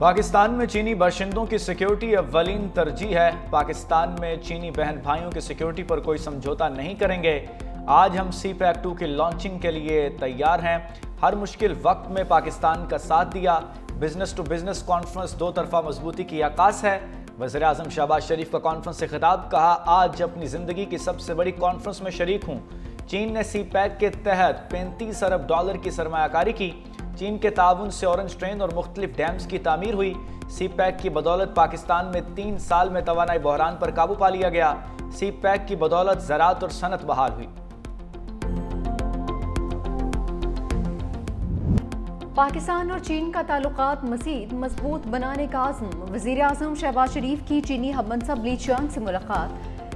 पाकिस्तान में चीनी बाशिंदों की सिक्योरिटी अव्वलीन तरजीह है। पाकिस्तान में चीनी बहन भाइयों की सिक्योरिटी पर कोई समझौता नहीं करेंगे। आज हम CPEC 2 की लॉन्चिंग के लिए तैयार हैं। हर मुश्किल वक्त में पाकिस्तान का साथ दिया। बिजनेस टू बिजनेस कॉन्फ्रेंस दो तरफा मजबूती की आकाश है। वज़ीर आज़म शहबाज शरीफ का कॉन्फ्रेंस से खिताब, कहा आज अपनी जिंदगी की सबसे बड़ी कॉन्फ्रेंस में शरीक हूँ। चीन ने CPEC के तहत $35 अरब की सरमायाकारी की। चीन के ताउन से ऑरेंज ट्रेन और मुख्तलिफ डैम्स की तामीर हुई। CPEC की बदौलत पाकिस्तान में 3 साल में तवानाई बहरान पर काबू पा लिया गया। CPEC की बदौलत ज़राअत और सनत बहाल हुई। पाकिस्तान और चीन का ताल्लुकात मज़ीद मजबूत बनाने का आज़म। वज़ीर आज़म शहबाज शरीफ की चीनी हममनसब ली चियांग से मुलाकात।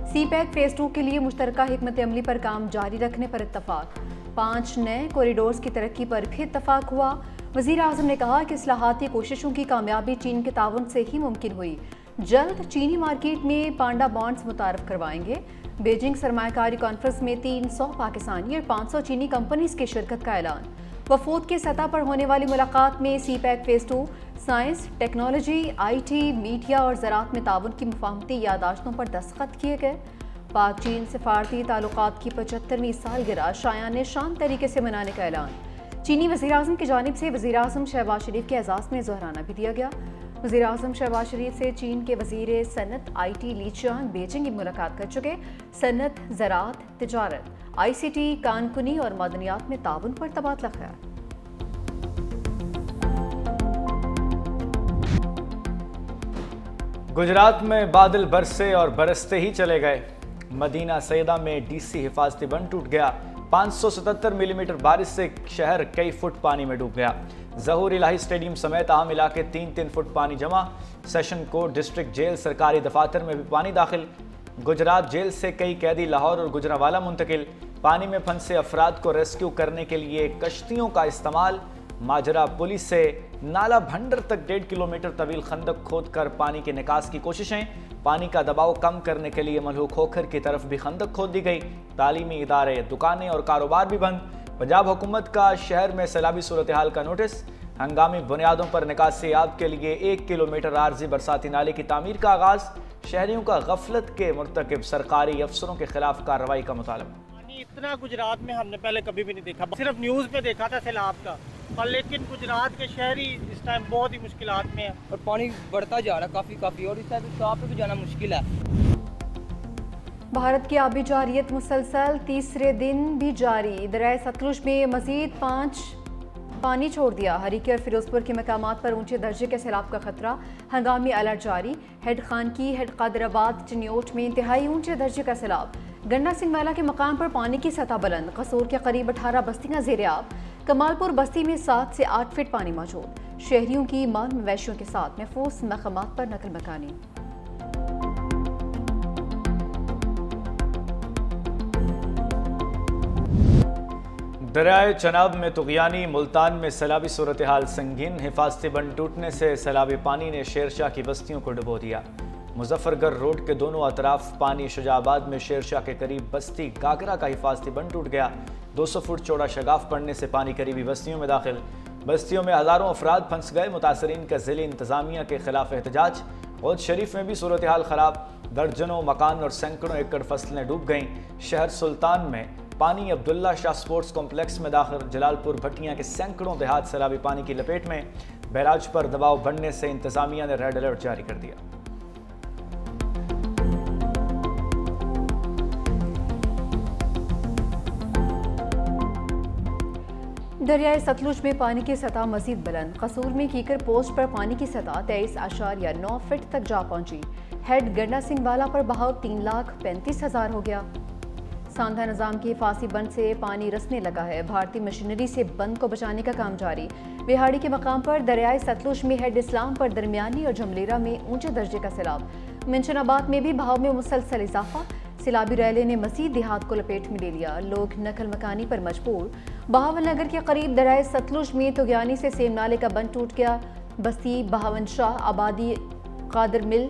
CPEC फेज़ 2 के लिए मुश्तरका हिकमत अमली पर काम जारी रखने पर इत्तफाक। 5 नए कॉरिडोर्स की तरक्की पर भी इत्तफाक हुआ। वज़ीर आज़म ने कहा कि इस्लाहाती कोशिशों की कामयाबी चीन के ताउन से ही मुमकिन हुई। जल्द चीनी मार्केट में पांडा बॉन्ड्स मुतारफ करवाएंगे। बीजिंग सरमायाकारी कॉन्फ्रेंस में 300 पाकिस्तानी और 500 चीनी कंपनीज की शिरकत का ऐलान। वफूद की सतह पर होने वाली मुलाकात में CPEC phase 2, science, technology, IT, media और ज़राअत में ताउन की मुफाहमती यादाश्तों पर दस्तखत किए गए। पाक चीन सफारती ताल्लुकात की 75वीं सालगिरह शायान शान तरीके से मनाने का ऐलान। चीनी वज़ीर आज़म की जानिब से वज़ीर आज़म शहबाज शरीफ के एजाज़ में ज़ोहराना भी दिया गया। वज़ीर आज़म शहबाज शरीफ से चीन के वज़ीर सनत IT ली चियांग बीजिंग की मुलाकात कर चुके। सनत, ज़राअत, तिजारत, ICT, कानकुनी और मदनियात में ताउन पर तबादला ख्याल। गुजरात में बादल बरसे और बरसते ही चले गए। मदीना सैयदा में DC हिफाजती बंद टूट गया। 577 मिलीमीटर बारिश से शहर कई फुट पानी में डूब गया। ज़हूर इलाही स्टेडियम समेत आम इलाके 3-3 फुट पानी जमा। सेशन कोर्ट, डिस्ट्रिक्ट जेल, सरकारी दफातर में भी पानी दाखिल। गुजरात जेल से कई कैदी लाहौर और गुजरांवाला मुंतकिल। पानी में फंसे अफराद को रेस्क्यू करने के लिए कश्तियों का इस्तेमाल। माजरा पुलिस से नाला भंडर तक 1.5 किलोमीटर तवील खंदक खोद कर पानी के निकास की कोशिशें। पानी का दबाव कम करने के लिए मलहू खोखर की तरफ भी खंदक खोद दी गई। तालीमी इदारे, दुकानें और कारोबार भी बंद। पंजाब हुकूमत का शहर में सैलाबी सूरत हाल का नोटिस। हंगामी बुनियादों पर निकासी आब के लिए 1 किलोमीटर आर्जी बरसाती नाले की तामीर का आगाज। शहरियों का गफलत के मुर्तकिब सरकारी अफसरों के खिलाफ कार्रवाई का मुतालबा। इतना गुजरात में हमने पहले कभी भी नहीं देखा, सिर्फ न्यूज़ पे देखा था सैलाब का, और लेकिन गुजरात के शहरी इस टाइम बहुत ही मुश्किलात में है और पानी बढ़ता जा रहा है काफ़ी और इस टाइम शॉप पे भी जाना मुश्किल है। भारत की आबी जारियत मुसलसल तीसरे दिन भी जारी। दरिया सतलुज में मजीद 5 पानी छोड़ दिया। हरीके और फिरोजपुर के मकामात पर ऊंचे दर्जे के सैलाब का खतरा। हंगामी अलर्ट जारी। हेड खानकी, हेड कादराबाद, चिन्योट में इंतहाई ऊंचे दर्जे का सैलाब। गंडा सिंह वाला के मकाम पर पानी की सतह बुलंद। कसूर के करीब 18 बस्तियां ज़ेर-ए-आब। कमालपुर बस्ती में 7 से 8 फीट पानी मौजूद। शहरियों की माल मवेशियों के साथ महफूज मकामात पर नकल मकानी। दरियाए चनाब में तुगयानी। मुल्तान में सैलाबी सूरत हाल संगीन। हिफाजती बंद टूटने से सैलाबी पानी ने शेरशाह की बस्तियों को डुबो दिया। मुजफ्फरगढ़ रोड के दोनों अतराफ पानी। शुजाबाद में शेरशाह के करीब बस्ती गागरा का हिफाजती बंद टूट गया। 200 फुट चौड़ा शगाफ पड़ने से पानी करीबी बस्तियों में दाखिल। बस्तियों में हज़ारों अफराद फंस गए। मुतासरीन का ज़िली इंतज़ामिया के खिलाफ एहतजाज। गौद शरीफ में भी सूरत हाल ख़राब। दर्जनों मकान और सैकड़ों एकड़ फसलें डूब गईं। शहर सुल्तान में पानी। अब्दुल्ला शाह स्पोर्ट्स कॉम्प्लेक्स में दाखिल। जलालपुर भट्टियाँ के सैकड़ों देहात सैलाबी पानी की लपेट में। बैराज पर दबाव बढ़ने से इंतज़ामिया ने रेड अलर्ट जारी कर दिया। दरियाए सतलुज में पानी की सतह मजीद बुलंद। कसूर में कीकर पोस्ट पर पानी की सतह 23.9 फीट तक जा पहुंची। हेड गंडा सिंह वाला पर बहाव 3,35,000 हो गया। सांधा निज़ाम की हिफाजती बंद से पानी रसने लगा है। भारतीय मशीनरी से बंद को बचाने का काम जारी। बिहाड़ी के मकाम पर दरियाए सतलुज में हेड इस्लाम पर दरमियानी और जमलेरा में ऊंचे दर्जे का सैलाब। मिंशनाबाद में भी बहाव में मुसलसल इजाफा। सैलाबी रैले ने मजीद देहात को लपेट में ले लिया। लोग नकल मकानी पर मजबूर। बहावल नगर के करीब दरियाए सतलुज में तुगयानी से सेम नाले का बंद टूट गया। बस्ती, बहावन शाह, आबादी, कादर मिल,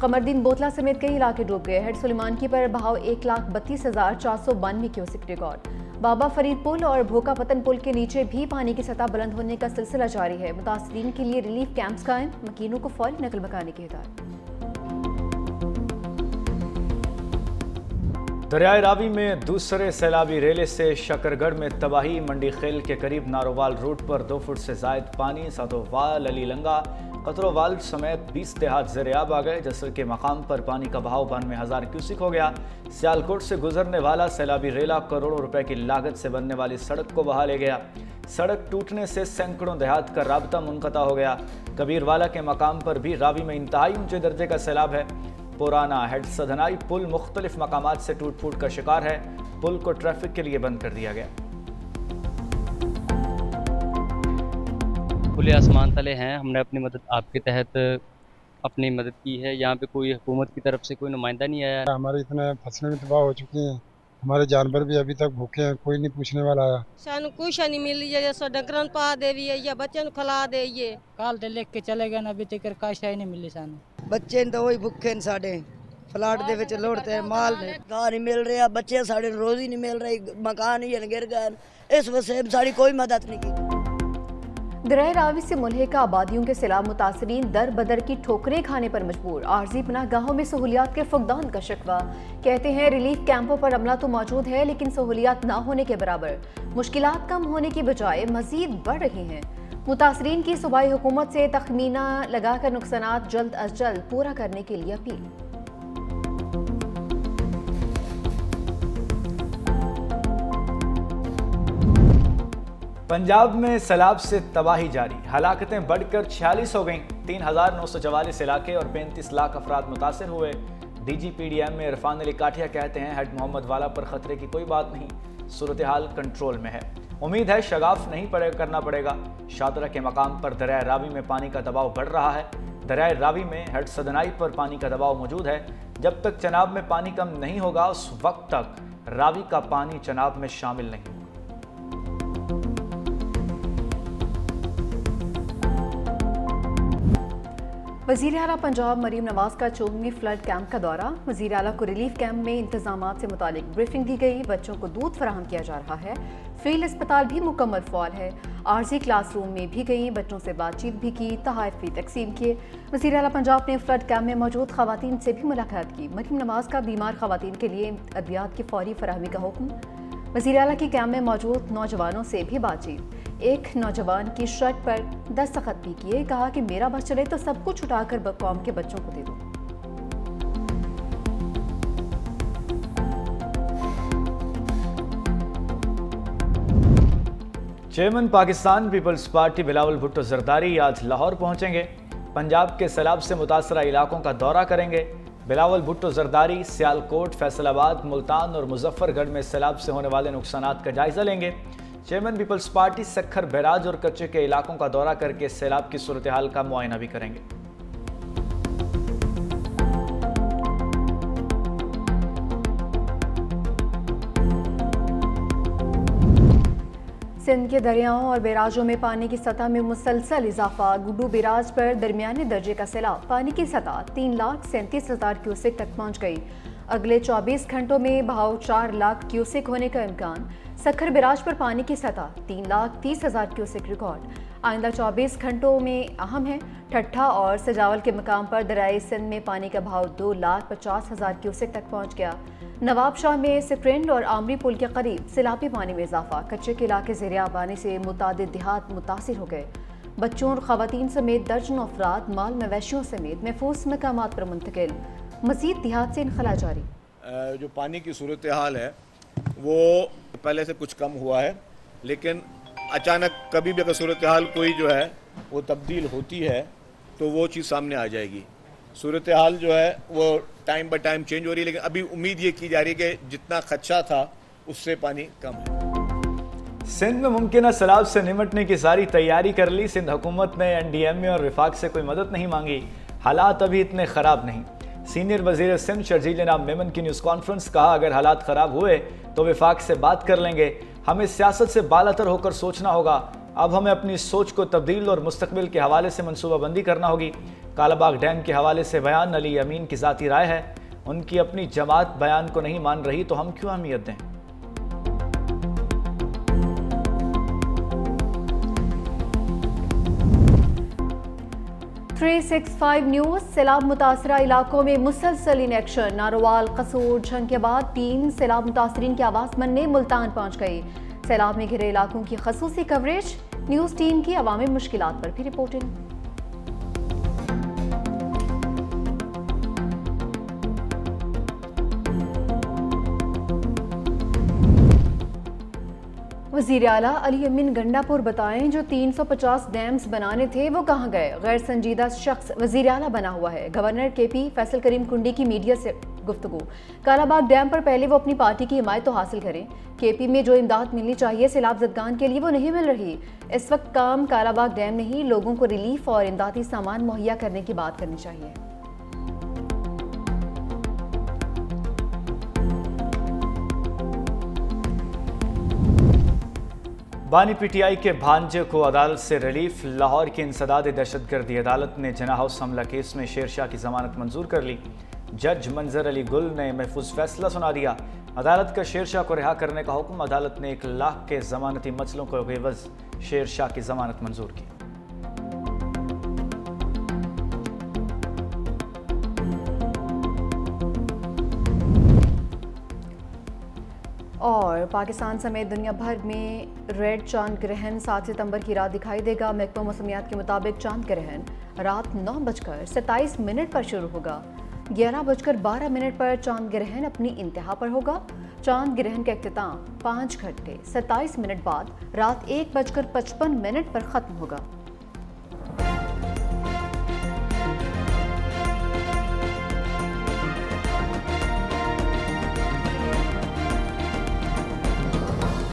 कमरदीन बोतला समेत कई इलाके डूब गए। हेड सुलेमान की पर बहाव 1,32,492 क्यूसेक रिकॉर्ड। बाबा फरीद पुल और भोका पतन पुल के नीचे भी पानी की सतह बुलंद होने का सिलसिला जारी है। मुतासरीन के लिए रिलीफ कैंप्स कायम, मकीनों को फौरी नकल मकानी की हिदायत। दरियाए रावी में दूसरे सैलाबी रेले से शकरगढ़ में तबाही। मंडी खेल के करीब नारोवाल रूट पर 2 फुट से जायद पानी। सातोवाल, अली लंगा, कतरोवाल समेत 20 देहात ज़ेर-ए-आब आ गए। जसर के मकाम पर पानी का बहाव 92,000 क्यूसिक हो गया। सियालकोट से गुजरने वाला सैलाबी रेला करोड़ों रुपए की लागत से बनने वाली सड़क को बहा ले गया। सड़क टूटने से सैकड़ों देहात का राब्ता मुनक़ता हो गया। कबीरवाला के मकाम पर भी रावी में इंतहाई ऊंचे दर्जे का सैलाब है। पुराना हेड सधनाई पुल मुख्तलिफ मकामात से टूट फूट का शिकार है। पुल को ट्रैफिक के लिए बंद कर दिया गया। खुले आसमान तले हैं, हमने अपनी मदद आपके तहत अपनी मदद की है। यहाँ पे कोई हुकूमत की तरफ से कोई नुमाइंदा नहीं आया। हमारे इतने फसलें भी तबाह हो चुकी हैं, हमारे जानवर भी अभी तक भूखे हैं, कोई नहीं पूछने वाला आया। सानू कुछ नहीं मिली है, जैसा डंगरन पा देवी है या बच्चों खिला दे। ये काल ते लेके चले गए ना, अभी तक काश ही नहीं मिली सानू। ਬੱਚੇ ਤਾਂ ਉਹੀ ਭੁੱਖੇ ਨੇ ਸਾਡੇ ਫਲਾਟ ਦੇ ਵਿੱਚ ਲੋੜਦੇ ਮਾਲ ਨੇ ਗਾ ਨਹੀਂ ਮਿਲ ਰਿਹਾ ਬੱਚੇ ਸਾਡੇ ਰੋਜ਼ੀ ਨਹੀਂ ਮਿਲ ਰਹੀ मकान ही गिर गए इस वजह से साड़ी कोई मदद नहीं की। दरिया रावी से मुल्हिका आबादियों के सैलाब मुतासरीन दर बदर की ठोकरें खाने पर मजबूर। आर्जी पनाहगाहों में सहूलियात के फुकदान का शिकवा। कहते हैं रिलीफ कैंपों पर अमला तो मौजूद है लेकिन सहूलियात ना होने के बराबर। मुश्किलात कम होने की बजाय मजीद बढ़ रही हैं। मुतासरीन की सूबाई हुकूमत से तखमीना लगाकर नुकसानात जल्द अज जल्द पूरा करने के लिए अपील। पंजाब में सैलाब से तबाही जारी। हलाकतें बढ़कर 46 हो गईं। 3,944 इलाके और 35 लाख अफराद मुतासर हुए। DGPDM में इरफान अली काठिया कहते हैं हेड मोहम्मद वाला पर खतरे की कोई बात नहीं, सूरत हाल कंट्रोल में है। उम्मीद है शगाफ नहीं करना पड़ेगा। शादरा के मकाम पर दरिया रावी में पानी का दबाव बढ़ रहा है। दरिया रावी में हेड सदनाई पर पानी का दबाव मौजूद है। जब तक चनाब में पानी कम नहीं होगा उस वक्त तक रावी का पानी चनाब में शामिल नहीं होगा। वज़ीर आला पंजाब मरीम नवाज का चौंगी फ्लड कैंप का दौरा। वज़ीर आला को रिलीफ कैंप में इंतजामात से मुतालिक ब्रीफिंग दी गई। बच्चों को दूध फराहम किया जा रहा है। फील्ड अस्पताल भी मुकम्मल फ़ाल है। आर्जी क्लासरूम में भी गई, बच्चों से बातचीत भी की, तोहफ़े भी तकसीम किए। वज़ीर आला पंजाब ने फ्लड कैंप में मौजूद ख़वातीन से भी मुलाकात की। मरीम नवाज का बीमार ख़वातीन के लिए अद्वियात की फौरी फराहमी का हुक्म। वज़ीर आला की कैंप में मौजूद नौजवानों से भी बातचीत। एक नौजवान की शर्ट पर दस्तखत भी किए। कहा कि मेरा बस चले तो सब कुछ उठाकर कौम के बच्चों को दे दो। चेयरमैन पाकिस्तान पीपल्स पार्टी बिलावल भुट्टो जरदारी आज लाहौर पहुंचेंगे। पंजाब के सैलाब से मुतासरा इलाकों का दौरा करेंगे। बिलावल भुट्टो जरदारी सियालकोट, फैसलाबाद, मुल्तान और मुजफ्फरगढ़ में सैलाब से होने वाले नुकसानात का जायजा लेंगे। चेयरमैन पीपल्स पार्टी सखर, बैराज और कच्चे के इलाकों का दौरा करके सैलाब की सूरत हाल का मुआयना भी करेंगे। सिंध के दरियाओं और बैराजों में पानी की सतह में मुसलसल इजाफा। गुड्डू बैराज पर दरमियाने दर्जे का सैलाब। पानी की सतह 3,37,000 क्यूसेक तक पहुंच गई। अगले 24 घंटों में बहाव 4 लाख क्यूसेक होने का इम्कान। सखर बैराज पर पानी की सतह 3,30,000 क्यूसेक रिकॉर्ड। आइंदा 24 घंटों में अहम है। ठट्ठा और सजावल के मकाम पर दरियाई सिंध में पानी का बहाव 2,50,000 क्यूसेक तक पहुंच गया। नवाब शाह में सिक्रेंड और आमरी पुल के करीब सैलाबी पानी में इजाफा। कच्चे के इलाके ज़ेर-ए-आब आने से मुतादिद देहात मुतासिर हो गए। बच्चों और ख़वातीन समेत दर्जनों अफराद माल मवेशियों समेत महफूज मकामात पर मुंतकिल। मज़ीद देहात से इनखला जारी। जो पानी की सूरत हाल है वो पहले से कुछ कम हुआ है, लेकिन अचानक कभी भी अगर सूरत हाल कोई जो है वो तब्दील होती है तो वो चीज़ सामने आ जाएगी। सूरत हाल जो है वो टाइम बाय टाइम चेंज हो रही है, लेकिन अभी उम्मीद ये की जा रही है कि जितना खदशा था उससे पानी कम है। सिंध में मुमकिन सैलाब से निमटने की सारी तैयारी कर ली। सिंध हुकूमत ने NDMA और विफाक से कोई मदद नहीं मांगी। हालात अभी इतने ख़राब नहीं। सीनियर वजीर सिंध शर्जील जनाब मेमन की न्यूज़ कॉन्फ्रेंस। कहा अगर हालात ख़राब हुए तो विफाक से बात कर लेंगे। हमें सियासत से बालातर होकर सोचना होगा। अब हमें अपनी सोच को तब्दील और मुस्तकबिल के हवाले से मनसूबाबंदी करना होगी। कालाबाग डैम के हवाले से बयान अली अमीन की ज़ाती राय है। उनकी अपनी जमात बयान को नहीं मान रही तो हम क्यों अहमियत दें। 365 न्यूज। सैलाब मुतासरा इलाकों में मुसलसल इन एक्शन। नारोवाल, कसूर, झंग के बाद टीम सैलाब मुतासरीन की आवाज़ बनने मुल्तान पहुंच गई। सैलाब में घिरे इलाकों की खसूसी कवरेज। न्यूज़ टीम की अवामी मुश्किलात पर भी रिपोर्टिंग। वज़ीर आला अली अमीन गंडापुर बताएं, जो 350 डैम्स बनाने थे वो कहाँ गए? गैर संजीदा शख्स वज़ीर आला बना हुआ है। गवर्नर केपी फैसल करीम कुंडी की मीडिया से गुफ्तगू। कालाबाग डैम पर पहले वो अपनी पार्टी की हिमायत तो हासिल करें। केपी में जो इमदाद मिलनी चाहिए सैलाब ज़दगान के लिए वो नहीं मिल रही। इस वक्त काम कालाबाग डैम नहीं, लोगों को रिलीफ और इमदादी सामान मुहैया करने की बात करनी चाहिए। बानी पीटीआई के भांजे को अदालत से रिलीफ। लाहौर की इंसदाद दहशतगर्दी। अदालत ने जना हाउस हमला केस में शेरशाह की जमानत मंजूर कर ली। जज मंजर अली गुल ने महफूज फैसला सुना दिया। अदालत का शेरशाह को रिहा करने का हुक्म। अदालत ने 1 लाख के जमानती मसलों को बेवज शेरशाह की जमानत मंजूर की। और पाकिस्तान समेत दुनिया भर में रेड चांद ग्रहण 7 सितंबर की रात दिखाई देगा। महकमा मौसमियात के मुताबिक चांद ग्रहण रात 9:27 पर शुरू होगा। 11:12 पर चांद ग्रहण अपनी इंतहा पर होगा। चांद ग्रहण का इख्तिताम 5 घंटे 27 मिनट बाद रात 1:55 पर ख़त्म होगा।